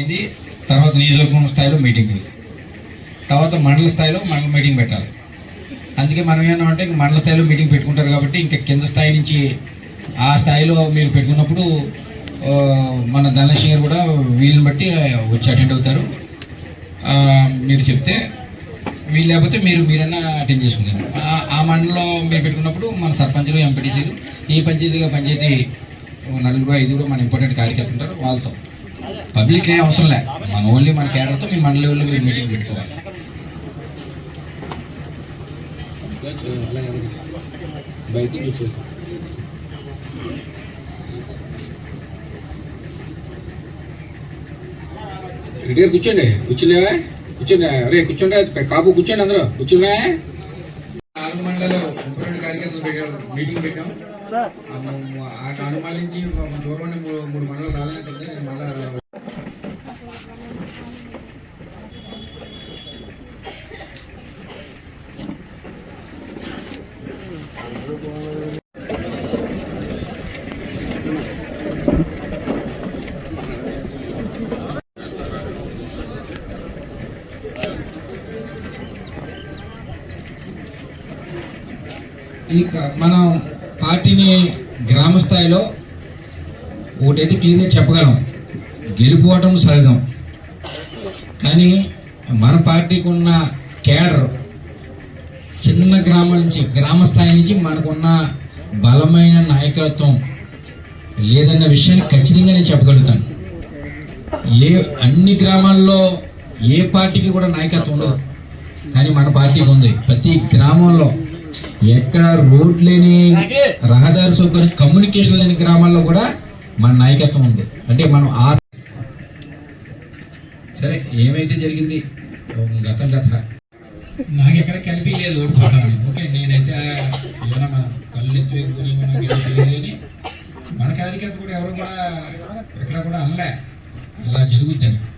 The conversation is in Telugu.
ఇది తర్వాత నియోజకవర్గం స్థాయిలో మీటింగ్, తర్వాత మండల స్థాయిలో మండల మీటింగ్ పెట్టాలి. అందుకే మనం ఏమన్నామంటే మండల స్థాయిలో మీటింగ్ పెట్టుకుంటారు కాబట్టి ఇంకా కింద స్థాయి నుంచి ఆ స్థాయిలో మీరు పెట్టుకున్నప్పుడు మన ధనలక్ష్మి గారు కూడా వీళ్ళని బట్టి వచ్చి అటెండ్ అవుతారు. మీరు చెప్తే వీళ్ళు లేకపోతే మీరన్నా అటెండ్ చేసుకుంటారు. ఆ మండలంలో మీరు పెట్టుకున్నప్పుడు మన సర్పంచులు ఎంపీటీసీలు ఈ పంచాయతీ 4-5 మన ఇంపార్టెంట్ కార్యకర్తలు ఉంటారు. వాళ్ళతో పబ్లిక్ ఏం అవసరం లే, మన ఓన్లీ మన కేడర్తో మీ మండల లెవెల్లో మీరు మీటింగ్ పెట్టుకోవాలి. రెడీగా కూర్చోండి అరే కూర్చోండి కాపు కూర్చోండి అందరూ కూర్చున్నా. 4 మండలాలు ఇంపార్టెంట్ కార్యకర్తలు మీటింగ్ పెట్టాం. ఆ 4 మండలం నుంచి దూరం 3 మండలాలు రాలేదంటే నేను మళ్ళీ ఇక మనం పార్టీని గ్రామ స్థాయిలో ఒకటైతే క్లియర్గా చెప్పగలం, గెలుపుకోవటం సహజం. కానీ మన పార్టీకి ఉన్న కేడర్ చిన్న గ్రామం నుంచి గ్రామ స్థాయి నుంచి మనకున్న బలమైన నాయకత్వం లేదన్న విషయాన్ని ఖచ్చితంగా నేను చెప్పగలుగుతాను. అన్ని గ్రామాల్లో ఏ పార్టీకి కూడా నాయకత్వం ఉండదు, కానీ మన పార్టీకి ఉంది. ప్రతి గ్రామంలో ఎక్కడ రోడ్ లేని, రహదారి సౌకర్యం, కమ్యూనికేషన్ లేని గ్రామాల్లో కూడా మన నాయకత్వం ఉంది. అంటే మనం సరే ఏమైతే జరిగింది గతం కథ, నాకెక్కడ కనిపించలేదు ఓడిపోతామని. ఓకే, నేనైతే ఏమైనా మన కళ్ళు ఎత్తి తెలియదు, మన కార్యకర్త కూడా ఎవరు కూడా ఎక్కడ కూడా అనలే ఇలా జరుగుద్దని.